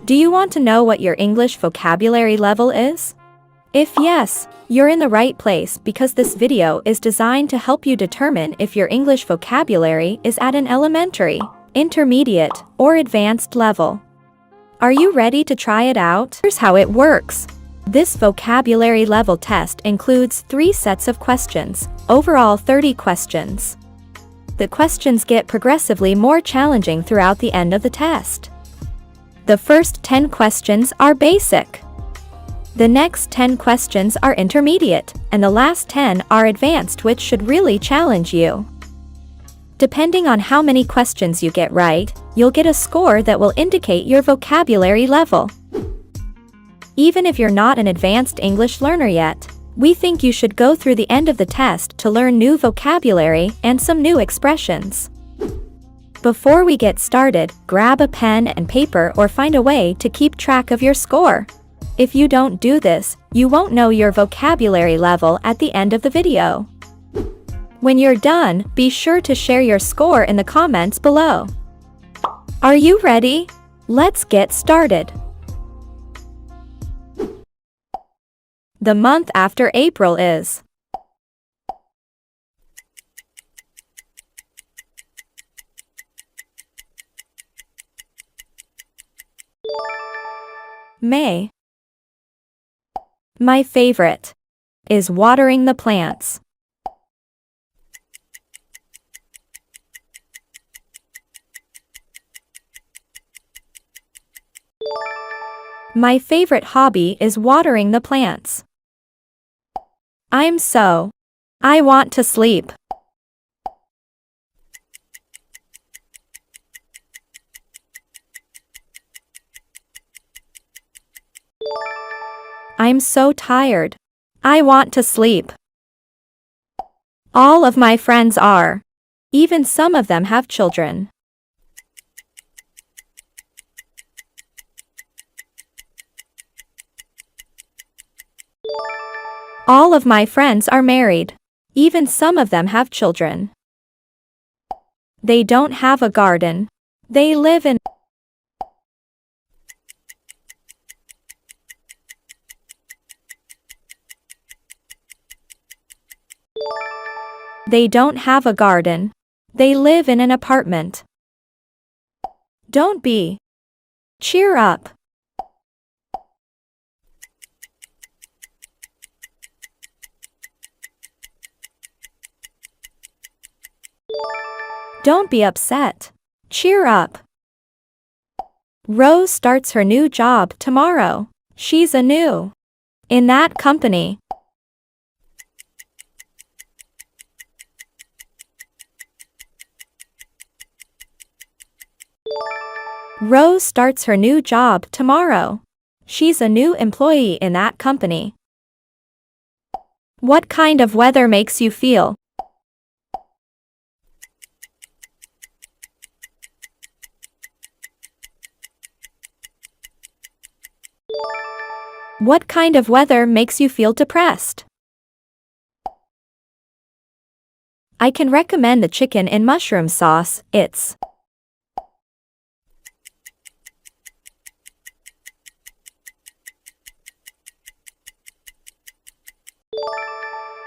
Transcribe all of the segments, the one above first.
Do you want to know what your English vocabulary level is? If yes, you're in the right place because this video is designed to help you determine if your English vocabulary is at an elementary, intermediate, or advanced level. Are you ready to try it out? Here's how it works. This vocabulary level test includes 3 sets of questions, overall 30 questions. The questions get progressively more challenging throughout the end of the test. The first 10 questions are basic. The next 10 questions are intermediate, and the last 10 are advanced, which should really challenge you. Depending on how many questions you get right, you'll get a score that will indicate your vocabulary level. Even if you're not an advanced English learner yet, we think you should go through the end of the test to learn new vocabulary and some new expressions. Before we get started, grab a pen and paper or find a way to keep track of your score. If you don't do this, you won't know your vocabulary level at the end of the video. When you're done, be sure to share your score in the comments below. Are you ready? Let's get started. The month after April is May. My favorite is watering the plants. My favorite hobby is watering the plants. I want to sleep. I'm so tired. I want to sleep. All of my friends are. Even some of them have children. All of my friends are married. Even some of them have children. They don't have a garden. They live in. They don't have a garden. They live in an apartment. Don't be. Cheer up. Don't be upset. Cheer up. Rose starts her new job tomorrow. She's a new in that company. Rose starts her new job tomorrow. She's a new employee in that company. What kind of weather makes you feel? What kind of weather makes you feel depressed? I can recommend the chicken in mushroom sauce.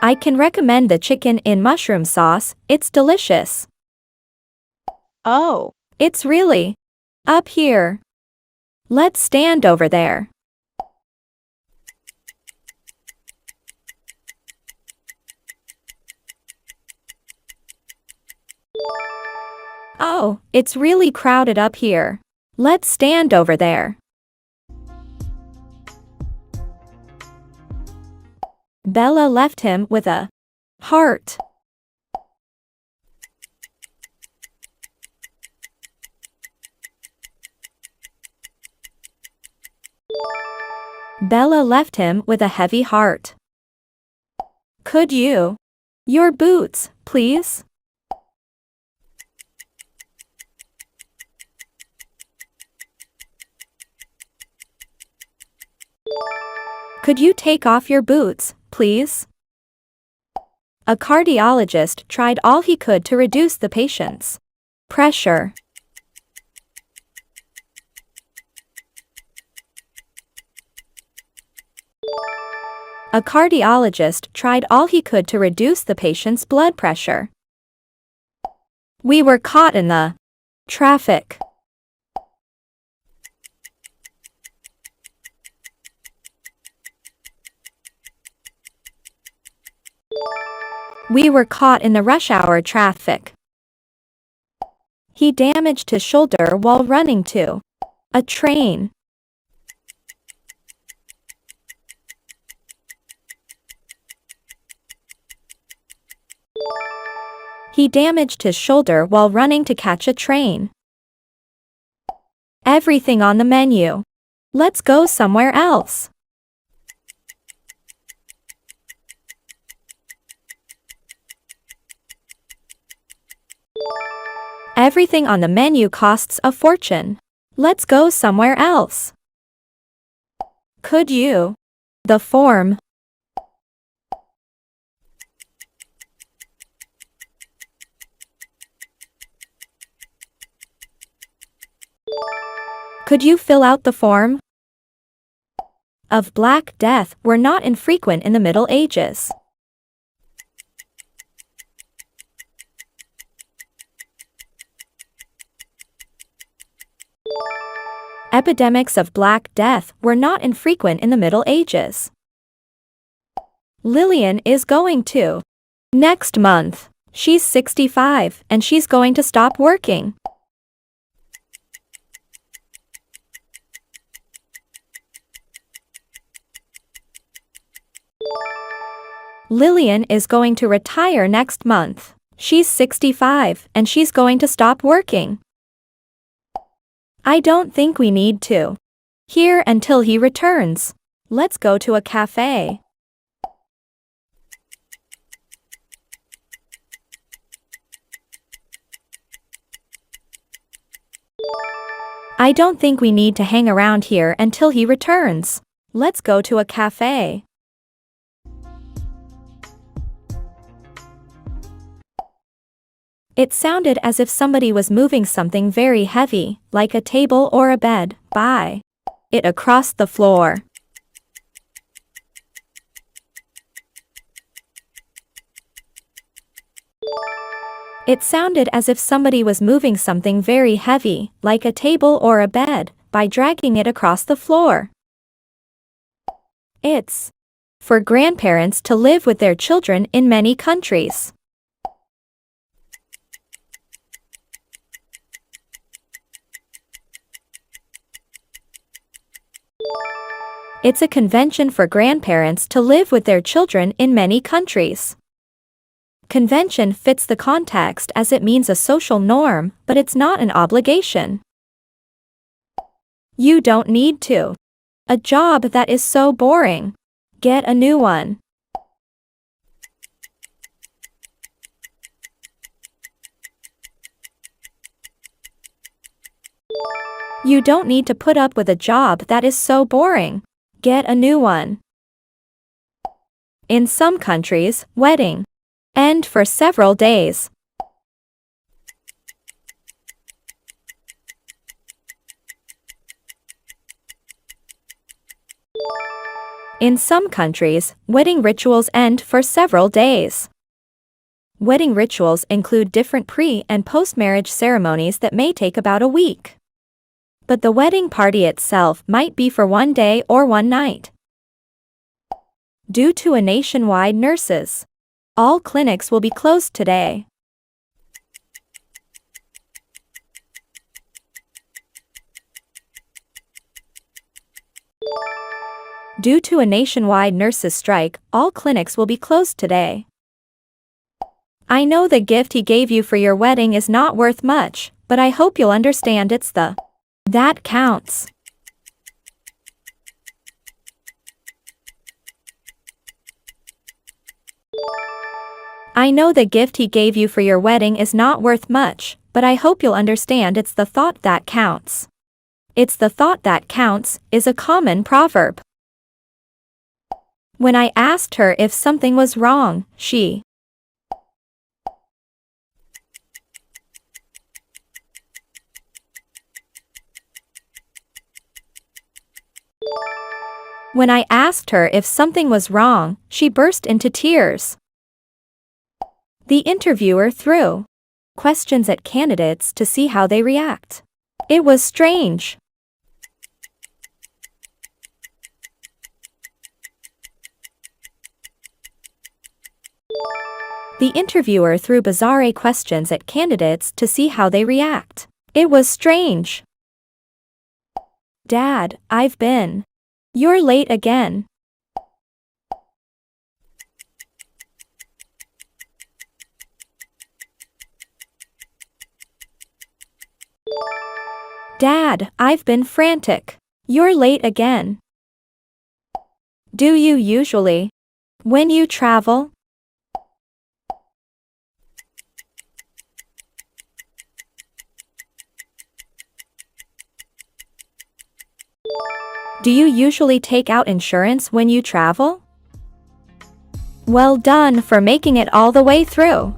I can recommend the chicken in mushroom sauce. It's delicious. Oh, it's really up here. Let's stand over there. Oh, it's really crowded up here. Let's stand over there. Bella left him with a heart. Bella left him with a heavy heart. Could you? Your boots, please. Could you take off your boots, please? A cardiologist tried all he could to reduce the patient's pressure. A cardiologist tried all he could to reduce the patient's blood pressure. We were caught in the traffic. We were caught in the rush hour traffic. He damaged his shoulder while running to a train. He damaged his shoulder while running to catch a train. Everything on the menu. Let's go somewhere else. Everything on the menu costs a fortune. Let's go somewhere else. Could you? The form. Could you fill out the form? Of Black Death were not infrequent in the Middle Ages. Epidemics of Black Death were not infrequent in the Middle Ages. Lillian is going to next month. She's 65 and she's going to stop working. Lillian is going to retire next month. She's 65 and she's going to stop working. I don't think we need to. Here until he returns. Let's go to a cafe. I don't think we need to hang around here until he returns. Let's go to a cafe. It sounded as if somebody was moving something very heavy, like a table or a bed, by it across the floor. It sounded as if somebody was moving something very heavy, like a table or a bed, by dragging it across the floor. It's for grandparents to live with their children in many countries. It's a convention for grandparents to live with their children in many countries. Convention fits the context as it means a social norm, but it's not an obligation. You don't need to. A job that is so boring. Get a new one. You don't need to put up with a job that is so boring. Get a new one. In some countries, wedding end for several days. In some countries, wedding rituals end for several days. Wedding rituals include different pre- and post-marriage ceremonies that may take about a week. But the wedding party itself might be for one day or one night. Due to a nationwide nurses, all clinics will be closed today. Due to a nationwide nurses' strike, all clinics will be closed today. I know the gift he gave you for your wedding is not worth much, but I hope you'll understand it's the that counts. I know the gift he gave you for your wedding is not worth much, but I hope you'll understand it's the thought that counts. It's the thought that counts is a common proverb. When I asked her if something was wrong, she When I asked her if something was wrong, she burst into tears. The interviewer threw questions at candidates to see how they react. It was strange. The interviewer threw bizarre questions at candidates to see how they react. It was strange. Dad, I've been. You're late again. Dad, I've been frantic. You're late again. Do you usually? When you travel? Do you usually take out insurance when you travel? Well done for making it all the way through.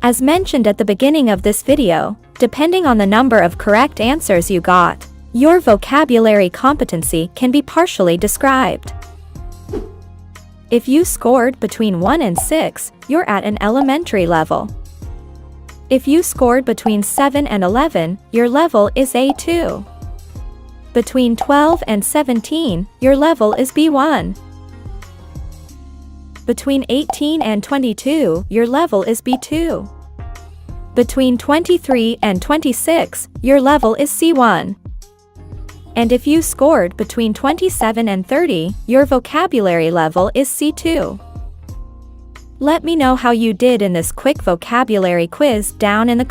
As mentioned at the beginning of this video, depending on the number of correct answers you got, your vocabulary competency can be partially described. If you scored between 1 and 6, you're at an elementary level. If you scored between 7 and 11, your level is A2. Between 12 and 17, your level is B1. Between 18 and 22, your level is B2. Between 23 and 26, your level is C1. And if you scored between 27 and 30, your vocabulary level is C2. Let me know how you did in this quick vocabulary quiz down in the